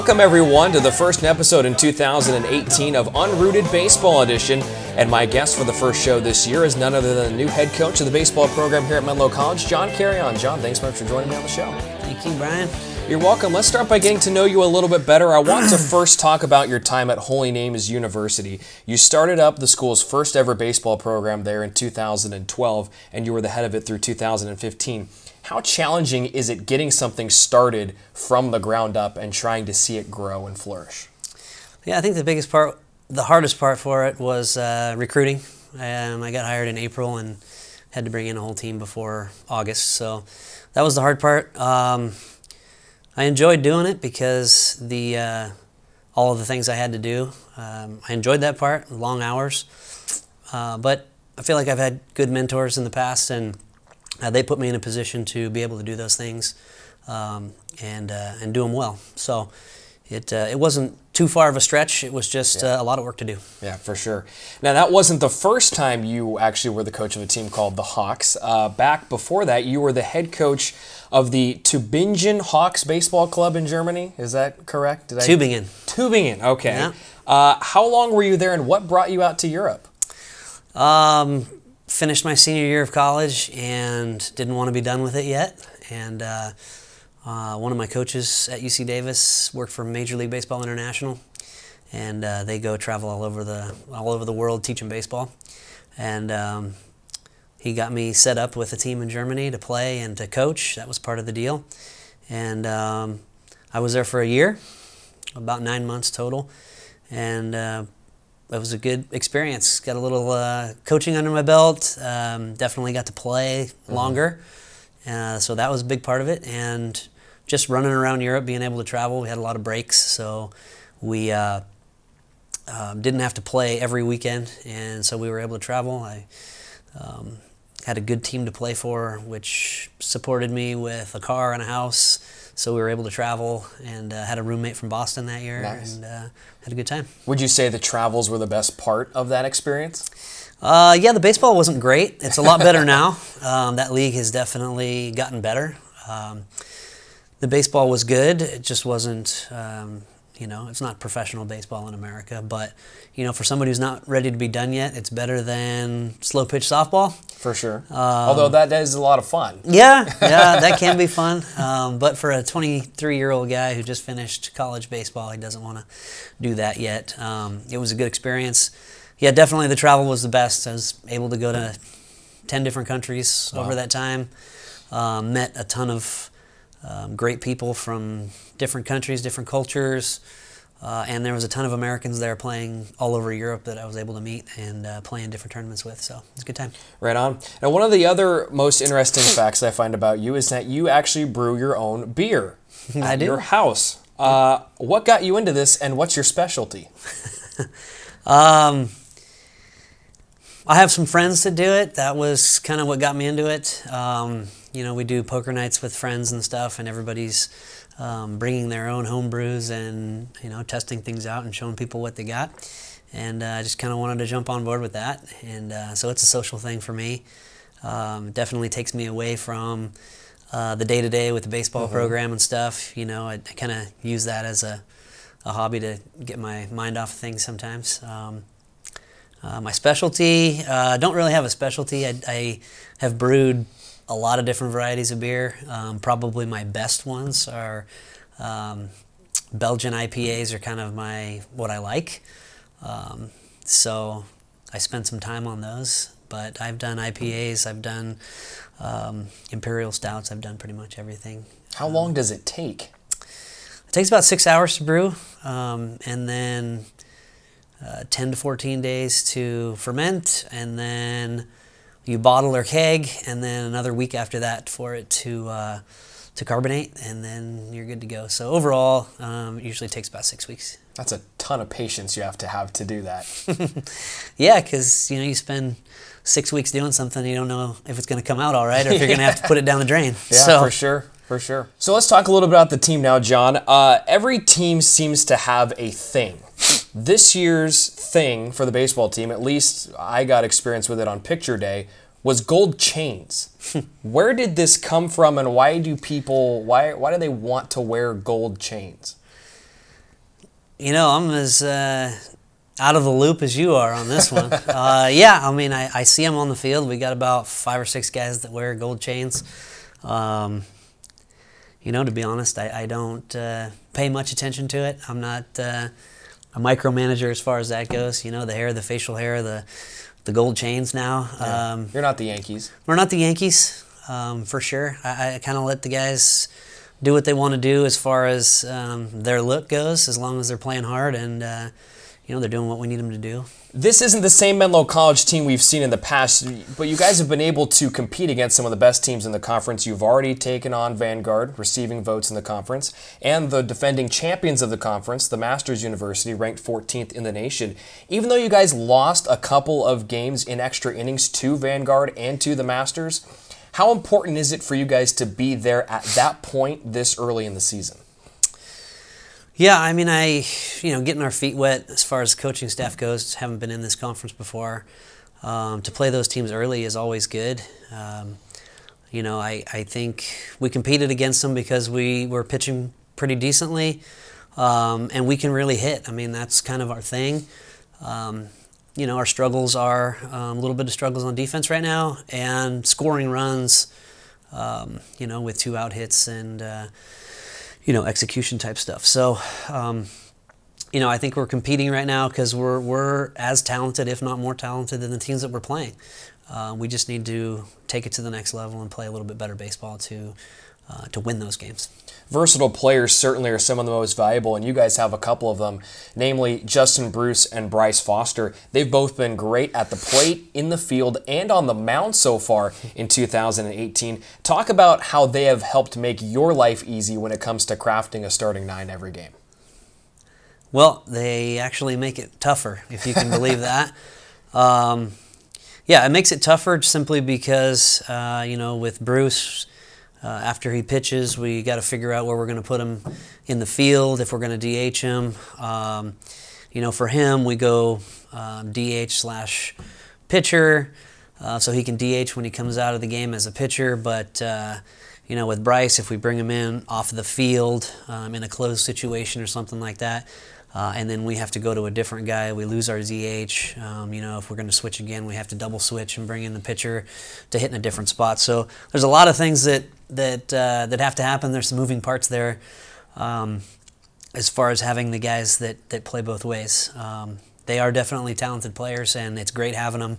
Welcome everyone to the first episode in 2018 of Unrooted Baseball Edition, and my guest for the first show this year is none other than the new head coach of the baseball program here at Menlo College, John Carrion. John, thanks so much for joining me on the show. Thank you, Brian. You're welcome. Let's start by getting to know you a little bit better. I want to first talk about your time at Holy Names University. You started up the school's first ever baseball program there in 2012, and you were the head of it through 2015. How challenging is it getting something started from the ground up and trying to see it grow and flourish? Yeah, I think the hardest part for it was recruiting. I got hired in April and had to bring in a whole team before August, so that was the hard part. I enjoyed doing it because all of the things I had to do. I enjoyed that part, long hours, but I feel like I've had good mentors in the past, and they put me in a position to be able to do those things and do them well. So it wasn't too far of a stretch. It was just a lot of work to do. Yeah, for sure. Now, that wasn't the first time you actually were the coach of a team called the Hawks. Back before that, you were the head coach of the Tübingen Hawks Baseball Club in Germany. Is that correct? Tübingen. Tübingen, okay. Yeah. How long were you there, and what brought you out to Europe? Finished my senior year of college and didn't want to be done with it yet. And one of my coaches at UC Davis worked for Major League Baseball International, and they go travel all over the world teaching baseball. And he got me set up with a team in Germany to play and to coach. That was part of the deal. And I was there for a year, about 9 months total, and it was a good experience. Got a little coaching under my belt. Definitely got to play longer. So that was a big part of it. And just running around Europe, being able to travel. We had a lot of breaks, so we didn't have to play every weekend. And so we were able to travel. I had a good team to play for, which supported me with a car and a house. So we were able to travel, and had a roommate from Boston that year. Nice. And had a good time. Would you say the travels were the best part of that experience? Yeah, the baseball wasn't great. It's a lot better now. That league has definitely gotten better. The baseball was good. It just wasn't, it's not professional baseball in America. But, for somebody who's not ready to be done yet, it's better than slow pitch softball. For sure. Although that is a lot of fun. Yeah, that can be fun. But for a 23-year-old guy who just finished college baseball, he doesn't want to do that yet. It was a good experience. Yeah, definitely the travel was the best. I was able to go to 10 different countries over that time. Met a ton of great people from different countries, different cultures. And there was a ton of Americans there playing all over Europe that I was able to meet and play in different tournaments with, so it was a good time. Right on. Now, one of the other most interesting facts I find about you is that you actually brew your own beer at your house. What got you into this, and what's your specialty? I have some friends that do it. That was kind of what got me into it. We do poker nights with friends and stuff, and everybody's bringing their own home brews and testing things out and showing people what they got. And I just kind of wanted to jump on board with that. And so it's a social thing for me. It definitely takes me away from the day-to-day with the baseball program and stuff. I kind of use that as a hobby to get my mind off of things sometimes. My specialty, don't really have a specialty. I have brewed a lot of different varieties of beer. Probably my best ones are Belgian IPAs are kind of what I like. So I spent some time on those. But I've done IPAs, I've done Imperial Stouts, I've done pretty much everything. How long does it take? It takes about 6 hours to brew, and then 10 to 14 days to ferment, and then you bottle or keg, and then another week after that for it to carbonate, and then you're good to go. So overall, it usually takes about 6 weeks. That's a ton of patience you have to do that. Yeah, because you spend 6 weeks doing something, you don't know if it's going to come out all right or if you're going to have to put it down the drain. Yeah, for sure. For sure. So let's talk a little bit about the team now, John. Every team seems to have a thing. This year's thing for the baseball team, at least I got experience with it on picture day, was gold chains. Where did this come from, and why do they want to wear gold chains? I'm as out of the loop as you are on this one. Yeah, I mean, I see them on the field. We got about 5 or 6 guys that wear gold chains. To be honest, I don't pay much attention to it. I'm not a micromanager as far as that goes. The hair, the facial hair, the gold chains now. Yeah. You're not the Yankees. We're not the Yankees, for sure. I kind of let the guys do what they want to do as far as their look goes, as long as they're playing hard and they're doing what we need them to do. This isn't the same Menlo College team we've seen in the past, but you guys have been able to compete against some of the best teams in the conference. You've already taken on Vanguard, receiving votes in the conference, and the defending champions of the conference, the Masters University, ranked 14th in the nation. Even though you guys lost a couple of games in extra innings to Vanguard and to the Masters, how important is it for you guys to be there at that point this early in the season? Yeah, I mean, getting our feet wet as far as coaching staff goes, haven't been in this conference before. To play those teams early is always good. I think we competed against them because we were pitching pretty decently, and we can really hit. I mean, that's kind of our thing. Our struggles are a little bit of struggles on defense right now, and scoring runs, with 2 out hits and execution type stuff. So, I think we're competing right now because we're as talented, if not more talented, than the teams that we're playing. We just need to take it to the next level and play a little bit better baseball to win those games. Versatile players certainly are some of the most valuable, and you guys have a couple of them, namely Justin Bruce and Bryce Foster. They've both been great at the plate, in the field, and on the mound so far in 2018. Talk about how they have helped make your life easy when it comes to crafting a starting 9 every game. Well, they actually make it tougher, if you can believe that. It makes it tougher simply because, with Bruce, after he pitches, we got to figure out where we're going to put him in the field, if we're going to DH him. For him, we go DH/pitcher, so he can DH when he comes out of the game as a pitcher. But, with Bryce, if we bring him in off the field in a closed situation or something like that, and then we have to go to a different guy, we lose our DH. If we're going to switch again, we have to double switch and bring in the pitcher to hit in a different spot. So there's a lot of things that have to happen. There's some moving parts there as far as having the guys that play both ways. They are definitely talented players, and it's great having them.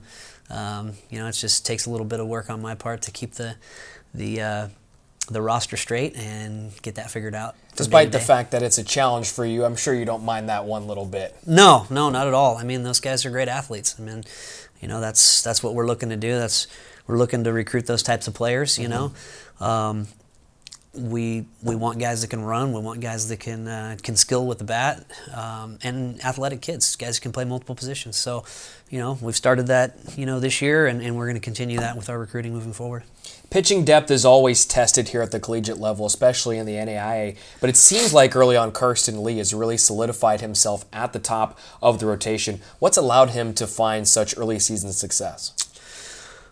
It just takes a little bit of work on my part to keep the roster straight and get that figured out. Despite the fact that it's a challenge for you, I'm sure you don't mind that one little bit. No, not at all. I mean, those guys are great athletes. I mean, that's what we're looking to do. We're looking to recruit those types of players. We want guys that can run. We want guys that can skill with the bat, and athletic kids, guys who can play multiple positions. So, we've started that this year, and we're going to continue that with our recruiting moving forward. Pitching depth is always tested here at the collegiate level, especially in the NAIA, but it seems like early on Kirsten Lee has really solidified himself at the top of the rotation. What's allowed him to find such early season success?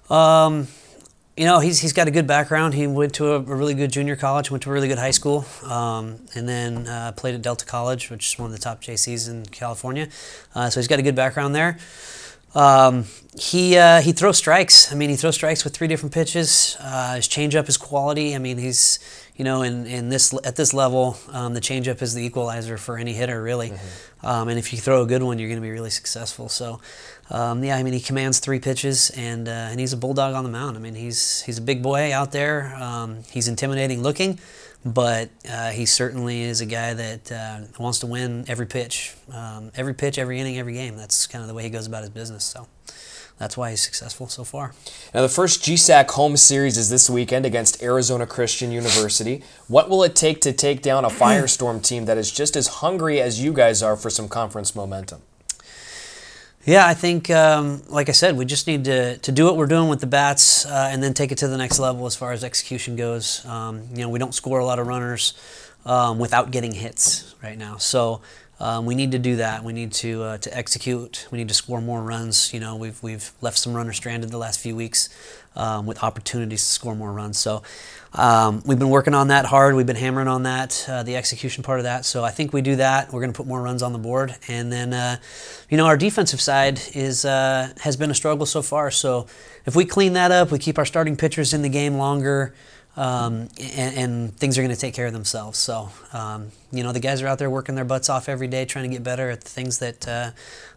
He's got a good background. He went to a really good junior college, went to a really good high school, and then played at Delta College, which is one of the top JCs in California. So he's got a good background there. He throws strikes. I mean, he throws strikes with 3 different pitches. His changeup is quality. I mean, he's at this level, the changeup is the equalizer for any hitter, really. Mm-hmm. And if you throw a good one, you're going to be really successful. So, he commands 3 pitches, and he's a bulldog on the mound. I mean, he's a big boy out there. He's intimidating looking, but he certainly is a guy that wants to win every pitch, every inning, every game. That's kind of the way he goes about his business. So that's why he's successful so far. Now, the first GSAC home series is this weekend against Arizona Christian University. What will it take to take down a Firestorm team that is just as hungry as you guys are for some conference momentum? Yeah, I think, like I said, we just need to do what we're doing with the bats and then take it to the next level as far as execution goes. We don't score a lot of runners without getting hits right now. So We need to do that. We need to execute. We need to score more runs. You know, we've left some runners stranded the last few weeks with opportunities to score more runs. So we've been working on that hard. We've been hammering on that, the execution part of that. So I think we do that. We're going to put more runs on the board. And then, you know, our defensive side has been a struggle so far. So if we clean that up, we keep our starting pitchers in the game longer, and things are going to take care of themselves. So, you know, the guys are out there working their butts off every day, trying to get better at the things that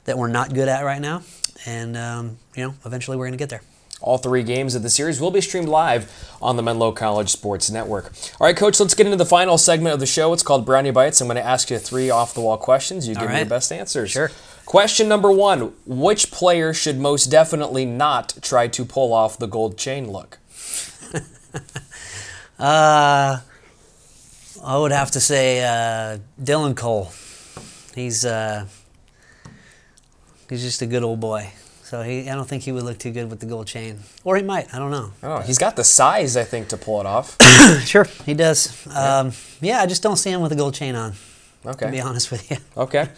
we're not good at right now. And, you know, eventually we're going to get there. All 3 games of the series will be streamed live on the Menlo College Sports Network. All right, Coach, let's get into the final segment of the show. It's called Brownie Bites. I'm going to ask you 3 off-the-wall questions. You give me your best answers. Sure. Question number 1, which player should most definitely not try to pull off the gold chain look? I would have to say Dylan Cole. He's just a good old boy. So I don't think he would look too good with the gold chain. Or he might. I don't know. Oh, he's got the size, I think, to pull it off. Sure, he does. Yeah, I just don't see him with a gold chain on. Okay. To be honest with you. Okay.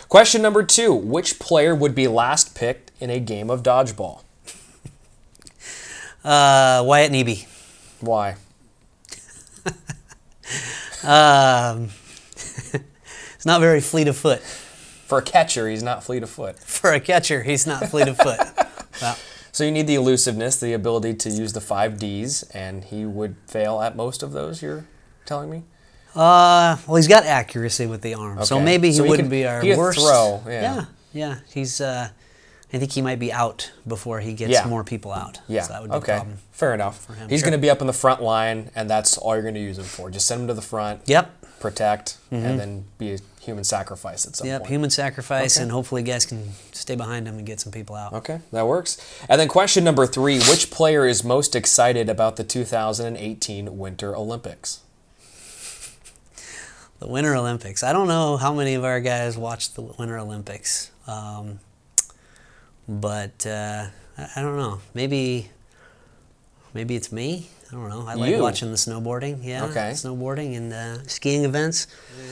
Question number 2, which player would be last picked in a game of dodgeball? Wyatt Nebe. Why? It's not very fleet of foot. For a catcher, he's not fleet of foot. For a catcher, he's not fleet of foot. Wow. So you need the elusiveness, the ability to use the 5 Ds, and he would fail at most of those, you're telling me? Well, he's got accuracy with the arm, so maybe he wouldn't be our worst. Throw, yeah. He's. I think he might be out before he gets more people out. Yeah. So that would be a problem. Fair enough. For him. He's going to be up in the front line, and that's all you're going to use him for. Just send him to the front. Yep. Protect, and then be a human sacrifice at some point. Yep, human sacrifice, and hopefully guys can stay behind him and get some people out. Okay, that works. And then question number 3, which player is most excited about the 2018 Winter Olympics? The Winter Olympics. I don't know how many of our guys watched the Winter Olympics, but I don't know. Maybe it's me. I don't know. I like watching the snowboarding. Yeah, snowboarding and skiing events.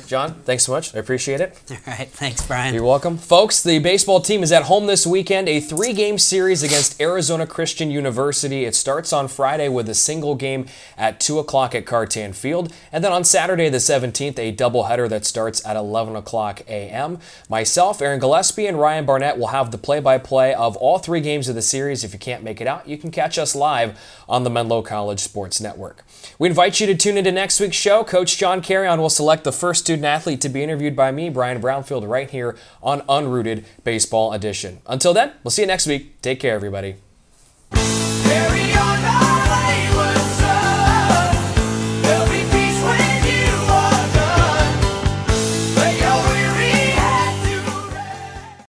John, thanks so much. I appreciate it. All right. Thanks, Brian. You're welcome. Folks, the baseball team is at home this weekend, a 3-game series against Arizona Christian University. It starts on Friday with a single game at 2 o'clock at Carrion Field. And then on Saturday the 17th, a doubleheader that starts at 11 o'clock a.m. Myself, Aaron Gillespie, and Ryan Barnett will have the play-by-play of all 3 games of the series. If you can't make it out, you can catch us live on the Menlo College Sports Network. We invite you to tune into next week's show. Coach John Carrion will select the first student-athlete to be interviewed by me, Brian Brownfield, right here on Unrooted Baseball Edition. Until then, we'll see you next week. Take care, everybody.